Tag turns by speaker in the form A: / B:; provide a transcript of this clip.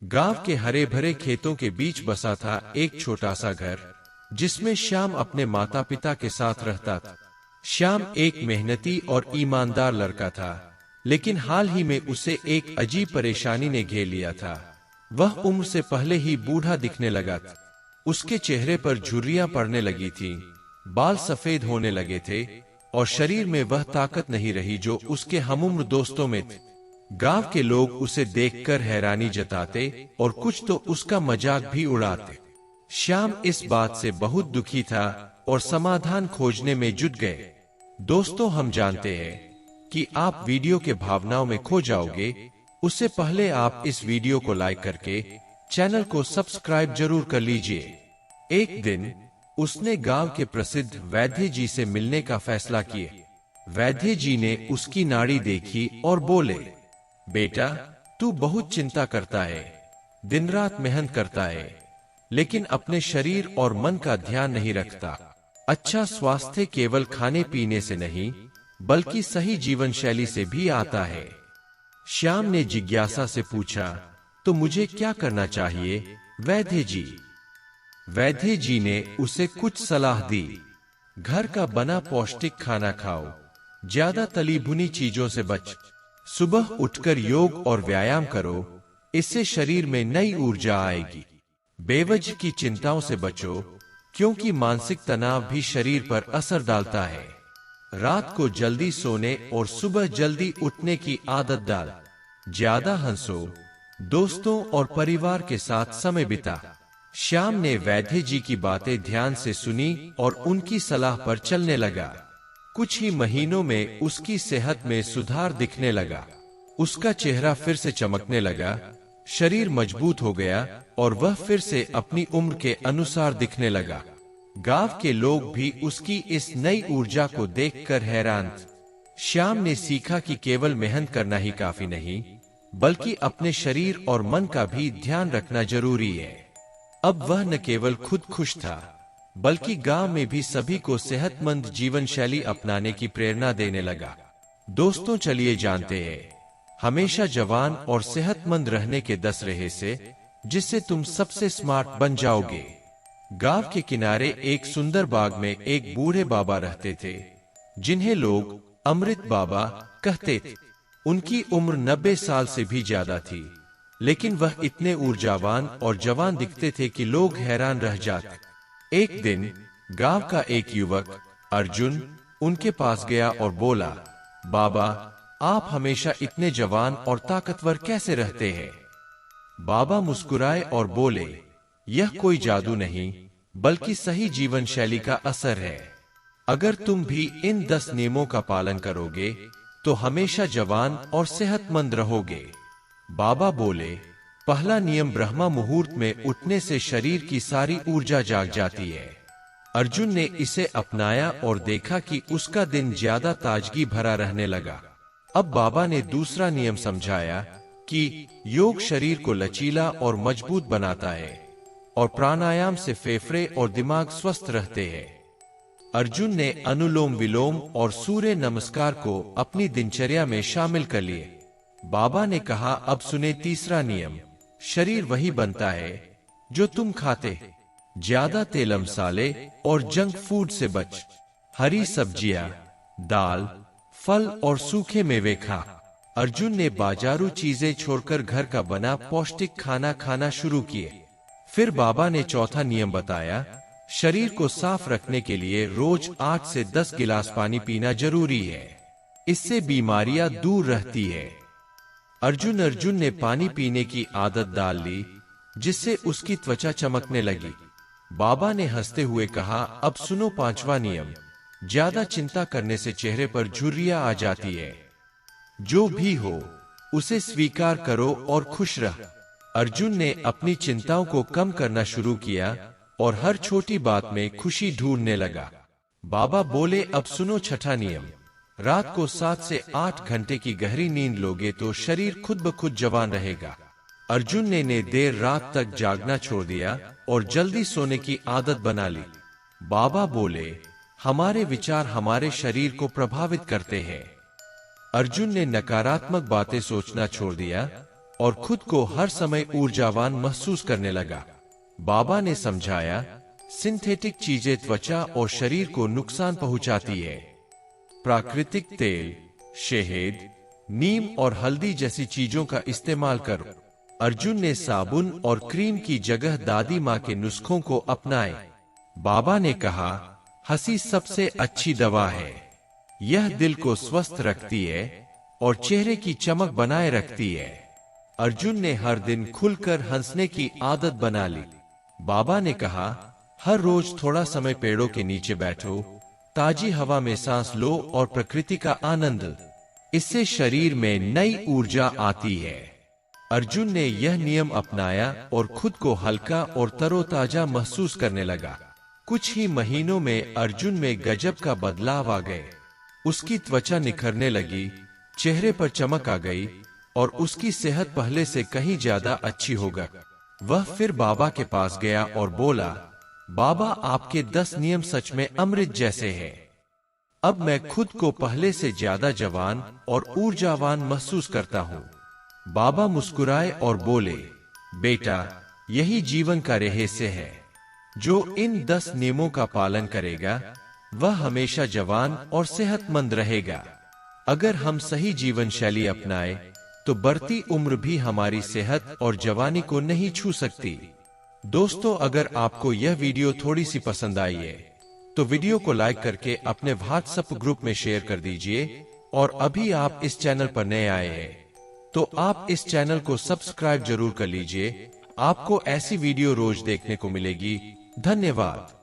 A: गांव के हरे भरे खेतों के बीच बसा था एक छोटा सा घर, जिसमें श्याम अपने माता पिता के साथ रहता था। श्याम एक मेहनती और ईमानदार लड़का था, लेकिन हाल ही में उसे एक अजीब परेशानी ने घेर लिया था। वह उम्र से पहले ही बूढ़ा दिखने लगा था। उसके चेहरे पर झुर्रियां पड़ने लगी थीं, बाल सफेद होने लगे थे और शरीर में वह ताकत नहीं रही जो उसके हमउम्र दोस्तों में थी। गांव के लोग उसे देखकर हैरानी जताते और कुछ तो उसका मजाक भी उड़ाते। श्याम इस बात से बहुत दुखी था और समाधान खोजने में जुट गए। दोस्तों, हम जानते हैं कि आप वीडियो के भावनाओं में खो जाओगे। उससे पहले आप इस वीडियो को लाइक करके चैनल को सब्सक्राइब जरूर कर लीजिए। एक दिन उसने गांव के प्रसिद्ध वैद्य जी से मिलने का फैसला किया। वैद्य जी ने उसकी नाड़ी देखी और बोले, बेटा, तू बहुत चिंता करता है, दिन रात मेहनत करता है, लेकिन अपने शरीर और मन का ध्यान नहीं रखता। अच्छा स्वास्थ्य केवल खाने पीने से नहीं, बल्कि सही जीवन शैली से भी आता है। श्याम ने जिज्ञासा से पूछा, तो मुझे क्या करना चाहिए वैद्य जी? वैद्य जी ने उसे कुछ सलाह दी। घर का बना पौष्टिक खाना खाओ, ज्यादा तली भुनी चीजों से बच, सुबह उठकर योग और व्यायाम करो, इससे शरीर में नई ऊर्जा आएगी। बेवजह की चिंताओं से बचो, क्योंकि मानसिक तनाव भी शरीर पर असर डालता है। रात को जल्दी सोने और सुबह जल्दी उठने की आदत डाल। ज्यादा हंसो, दोस्तों और परिवार के साथ समय बिता। श्याम ने वैद्य जी की बातें ध्यान से सुनी और उनकी सलाह पर चलने लगा। कुछ ही महीनों में उसकी सेहत में सुधार दिखने लगा। उसका चेहरा फिर से चमकने लगा, शरीर मजबूत हो गया और वह फिर से अपनी उम्र के अनुसार दिखने लगा। गांव के लोग भी उसकी इस नई ऊर्जा को देखकर हैरान थे। श्याम ने सीखा कि केवल मेहनत करना ही काफी नहीं, बल्कि अपने शरीर और मन का भी ध्यान रखना जरूरी है। अब वह न केवल खुद खुश था, बल्कि गांव में भी सभी को सेहतमंद जीवन शैली अपनाने की प्रेरणा देने लगा। दोस्तों, चलिए जानते हैं हमेशा जवान और सेहतमंद रहने के 10 रहस्य, जिससे तुम सबसे स्मार्ट बन जाओगे। गांव के किनारे एक सुंदर बाग में एक बूढ़े बाबा रहते थे, जिन्हें लोग अमृत बाबा कहते थे। उनकी उम्र 90 साल से भी ज्यादा थी, लेकिन वह इतने ऊर्जावान और जवान दिखते थे कि लोग हैरान रह जाते। एक दिन गांव का एक युवक अर्जुन उनके पास गया और बोला, बाबा, आप हमेशा इतने जवान और ताकतवर कैसे रहते हैं? बाबा मुस्कुराए और बोले, यह कोई जादू नहीं, बल्कि सही जीवन शैली का असर है। अगर तुम भी इन 10 नियमों का पालन करोगे तो हमेशा जवान और सेहतमंद रहोगे। बाबा बोले, पहला नियम, ब्रह्मा मुहूर्त में उठने से शरीर की सारी ऊर्जा जाग जाती है। अर्जुन ने इसे अपनाया और देखा कि उसका दिन ज्यादा ताजगी भरा रहने लगा। अब बाबा ने दूसरा नियम समझाया कि योग शरीर को लचीला और मजबूत बनाता है और प्राणायाम से फेफड़े और दिमाग स्वस्थ रहते हैं। अर्जुन ने अनुलोम विलोम और सूर्य नमस्कार को अपनी दिनचर्या में शामिल कर लिए। बाबा ने कहा, अब सुने तीसरा नियम, शरीर वही बनता है जो तुम खाते। ज्यादा तेल मसाले और जंक फूड से बच, हरी सब्जियां, दाल, फल और सूखे मेवे खा। अर्जुन ने बाजारू चीजें छोड़कर घर का बना पौष्टिक खाना खाना शुरू किए। फिर बाबा ने चौथा नियम बताया, शरीर को साफ रखने के लिए रोज 8 से 10 गिलास पानी पीना जरूरी है, इससे बीमारियां दूर रहती है। अर्जुन ने पानी पीने की आदत डाल ली, जिससे उसकी त्वचा चमकने लगी। बाबा ने हंसते हुए कहा, अब सुनो पांचवा नियम, ज्यादा चिंता करने से चेहरे पर झुर्रियां आ जाती है। जो भी हो उसे स्वीकार करो और खुश रह। अर्जुन ने अपनी चिंताओं को कम करना शुरू किया और हर छोटी बात में खुशी ढूंढने लगा। बाबा बोले, अब सुनो छठा नियम, रात को 7 से 8 घंटे की गहरी नींद लोगे तो शरीर खुद ब खुद जवान रहेगा। अर्जुन ने देर रात तक जागना छोड़ दिया और जल्दी सोने की आदत बना ली। बाबा बोले, हमारे विचार हमारे शरीर को प्रभावित करते हैं। अर्जुन ने नकारात्मक बातें सोचना छोड़ दिया और खुद को हर समय ऊर्जावान महसूस करने लगा। बाबा ने समझाया, सिंथेटिक चीजें त्वचा और शरीर को नुकसान पहुंचाती है। प्राकृतिक तेल, शहद, नीम और हल्दी जैसी चीजों का इस्तेमाल करो। अर्जुन ने साबुन और क्रीम की जगह दादी माँ के नुस्खों को अपनाए। बाबा ने कहा, हंसी सबसे अच्छी दवा है। यह दिल को स्वस्थ रखती है और चेहरे की चमक बनाए रखती है। अर्जुन ने हर दिन खुलकर हंसने की आदत बना ली। बाबा ने कहा, हर रोज थोड़ा समय पेड़ों के नीचे बैठो, ताजी हवा में सांस लो और प्रकृति का आनंद। इससे शरीर में नई ऊर्जा आती है। अर्जुन ने यह नियम अपनाया और खुद को हल्का और तरोताजा महसूस करने लगा। कुछ ही महीनों में अर्जुन में गजब का बदलाव आ गए। उसकी त्वचा निखरने लगी, चेहरे पर चमक आ गई और उसकी सेहत पहले से कहीं ज्यादा अच्छी हो गई। वह फिर बाबा के पास गया और बोला, बाबा, आपके 10 नियम सच में अमृत जैसे हैं। अब मैं खुद को पहले से ज्यादा जवान और ऊर्जावान महसूस करता हूँ। बाबा मुस्कुराए और बोले, बेटा, यही जीवन का रहस्य है। जो इन 10 नियमों का पालन करेगा वह हमेशा जवान और सेहतमंद रहेगा। अगर हम सही जीवन शैली अपनाए तो बढ़ती उम्र भी हमारी सेहत और जवानी को नहीं छू सकती। दोस्तों, अगर आपको यह वीडियो थोड़ी सी पसंद आई है तो वीडियो को लाइक करके अपने व्हाट्सएप ग्रुप में शेयर कर दीजिए। और अभी आप इस चैनल पर नए आए हैं तो आप इस चैनल को सब्सक्राइब जरूर कर लीजिए। आपको ऐसी वीडियो रोज देखने को मिलेगी। धन्यवाद।